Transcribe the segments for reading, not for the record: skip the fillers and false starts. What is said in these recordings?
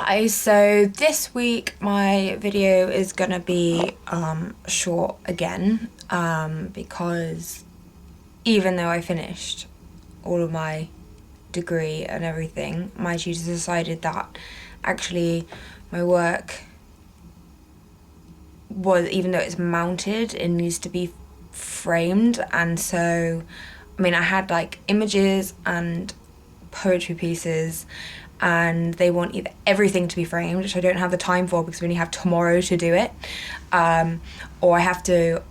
Hi, so this week my video is gonna be short again because even though I finished all of my degree and everything, my tutors decided that actually my work was, even though it's mounted, it needs to be framed. And so I had like images and poetry pieces, and they want either everything to be framed, which I don't have the time for because we only have tomorrow to do it, or I have to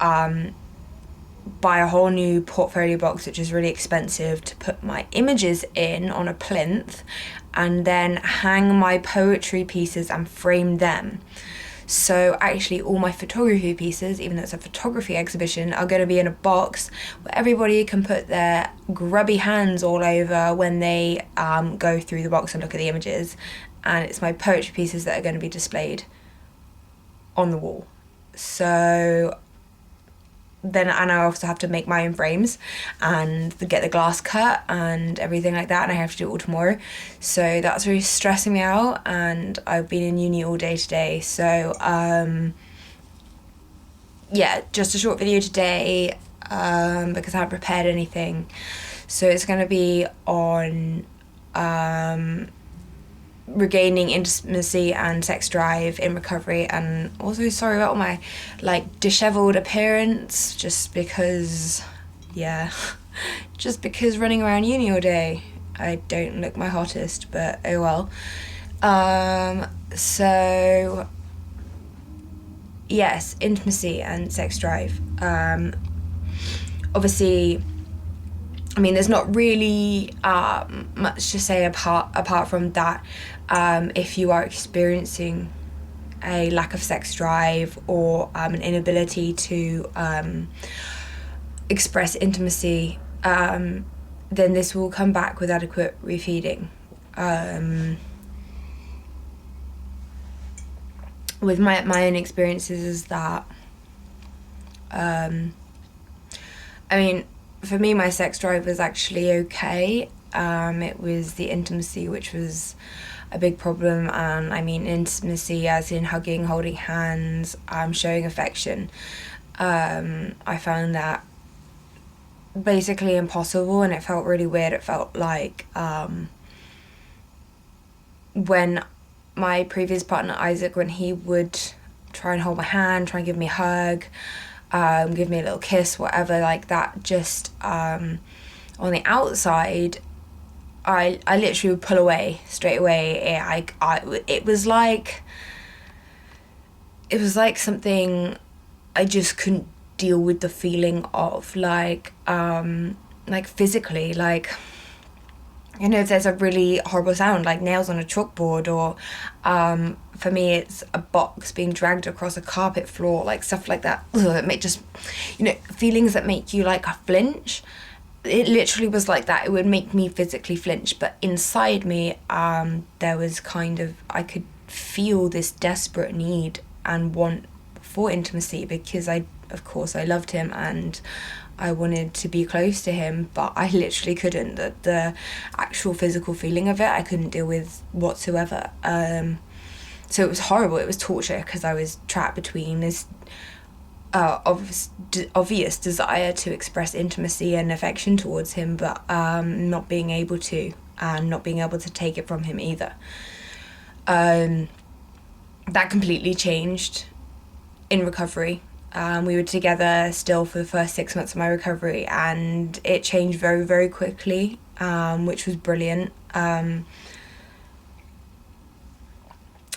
buy a whole new portfolio box, which is really expensive, to put my images in on a plinth and then hang my poetry pieces and frame them. So actually all my photography pieces, even though it's a photography exhibition, are going to be in a box where everybody can put their grubby hands all over when they go through the box and look at the images. And it's my poetry pieces that are going to be displayed on the wall. So then, and I also have to make my own frames and get the glass cut and everything like that, and I have to do it all tomorrow. So that's really stressing me out, and I've been in uni all day today. So yeah, just a short video today because I haven't prepared anything. So it's going to be on regaining intimacy and sex drive in recovery, and also sorry about my like disheveled appearance, just because running around uni all day I don't look my hottest, but oh well. So yes, intimacy and sex drive. Obviously, there's not really much to say apart from that. If you are experiencing a lack of sex drive or an inability to express intimacy, then this will come back with adequate refeeding. With my own experiences is that, for me, my sex drive was actually okay. It was the intimacy which was a big problem, and intimacy as in hugging, holding hands, showing affection. I found that basically impossible, and it felt really weird. It felt like when my previous partner Isaac, when he would try and hold my hand, try and give me a hug, give me a little kiss, whatever, like that, just on the outside, I literally would pull away straight away. It was like something I just couldn't deal with the feeling of, like physically, like, if there's a really horrible sound like nails on a chalkboard, or for me it's a box being dragged across a carpet floor, like stuff like that. It may just, feelings that make you like flinch. It literally was like that. It would make me physically flinch, but inside me there was I could feel this desperate need and want for intimacy, because of course I loved him and I wanted to be close to him, but I literally couldn't. The actual physical feeling of it I couldn't deal with whatsoever. So it was horrible. It was torture, because I was trapped between this obvious desire to express intimacy and affection towards him, but not being able to, and not being able to take it from him either. That completely changed in recovery. We were together still for the first 6 months of my recovery, and it changed very, very quickly, which was brilliant.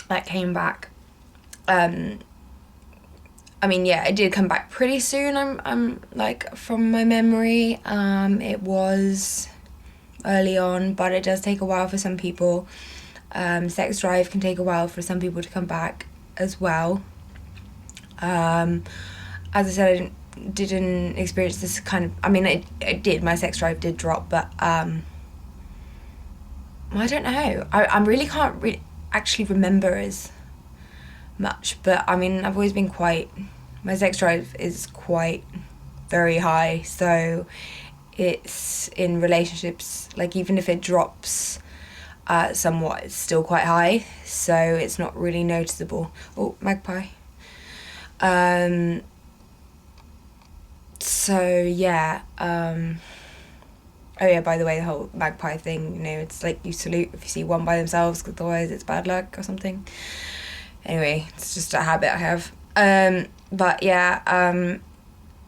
That came back. It did come back pretty soon. I'm like, from my memory, it was early on, but it does take a while for some people. Sex drive can take a while for some people to come back as well. As I said, I didn't experience this kind of, it did, my sex drive did drop, but I don't know, I really can't actually remember as much, but I've always been my sex drive is quite very high, so it's in relationships, like even if it drops somewhat. It's still quite high, so it's not really noticeable. Oh, magpie. So yeah, oh yeah, by the way, the whole magpie thing, you know, it's like you salute if you see one by themselves, because otherwise it's bad luck or something. Anyway, it's just a habit I have. But yeah,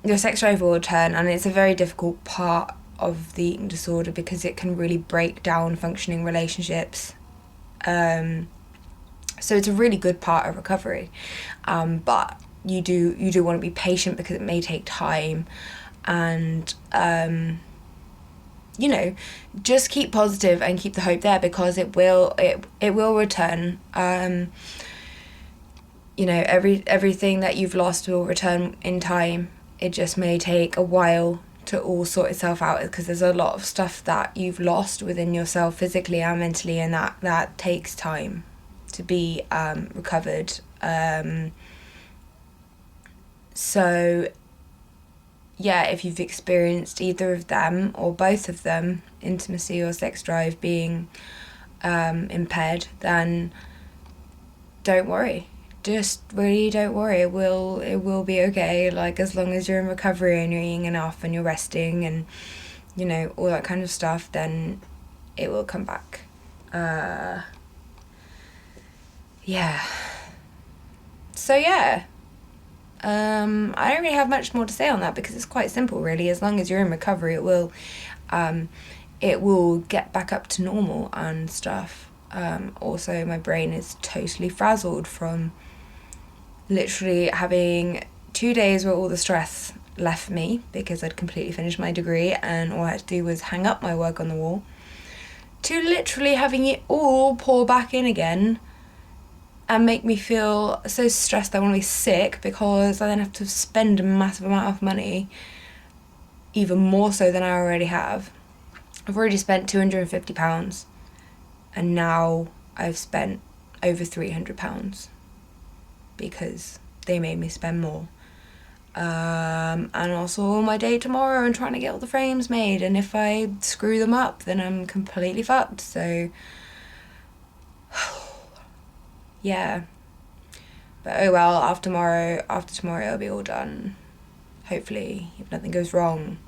your sex drive will return, and it's a very difficult part of the eating disorder because it can really break down functioning relationships. So it's a really good part of recovery, but you do want to be patient because it may take time, and you know, just keep positive and keep the hope there, because it will return. You know, everything that you've lost will return in time. It just may take a while to all sort itself out, because there's a lot of stuff that you've lost within yourself physically and mentally, and that takes time to be recovered. So yeah, if you've experienced either of them or both of them, intimacy or sex drive being impaired, then don't worry. Just really don't worry. It will be okay. Like, as long as you're in recovery and you're eating enough and you're resting and, you know, all that kind of stuff, then it will come back. Yeah. So yeah. I don't really have much more to say on that, because it's quite simple really. As long as you're in recovery, it will get back up to normal and stuff. Also, my brain is totally frazzled from literally having 2 days where all the stress left me because I'd completely finished my degree and all I had to do was hang up my work on the wall, to literally having it all pour back in again and make me feel so stressed I want to be sick, because I then have to spend a massive amount of money, even more so than I already have. I've already spent £250 and now I've spent over £300 because they made me spend more. And also my day tomorrow and trying to get all the frames made, and if I screw them up then I'm completely fucked. So yeah, but oh well, after tomorrow it'll be all done, hopefully, if nothing goes wrong.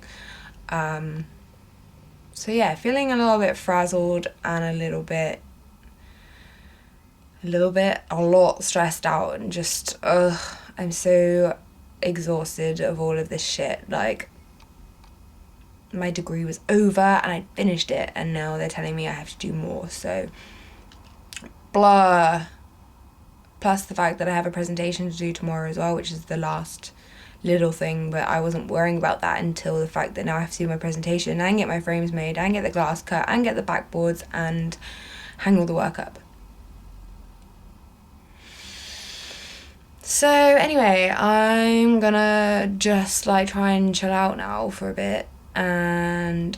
So yeah, feeling a little bit frazzled and a lot stressed out, and just I'm so exhausted of all of this shit. Like, my degree was over and I finished it, and now they're telling me I have to do more, so blah. Plus the fact that I have a presentation to do tomorrow as well, which is the last little thing, but I wasn't worrying about that until the fact that now I have to do my presentation and get my frames made and get the glass cut and get the backboards and hang all the work up. So anyway, I'm gonna just like try and chill out now for a bit, and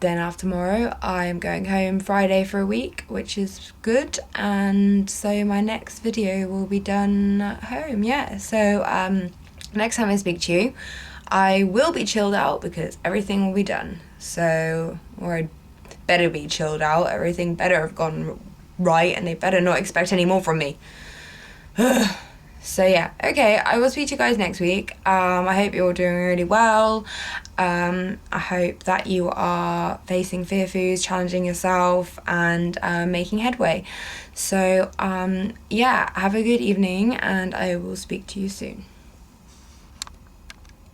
then after tomorrow I'm going home Friday for a week, which is good, and so my next video will be done at home. Yeah, so next time I speak to you I will be chilled out because everything will be done. So, or I'd better be chilled out, everything better have gone right, and they better not expect any more from me. So yeah, okay, I will speak to you guys next week. I hope you're all doing really well. I hope that you are facing fear foods, challenging yourself, and making headway. So yeah, have a good evening, and I will speak to you soon.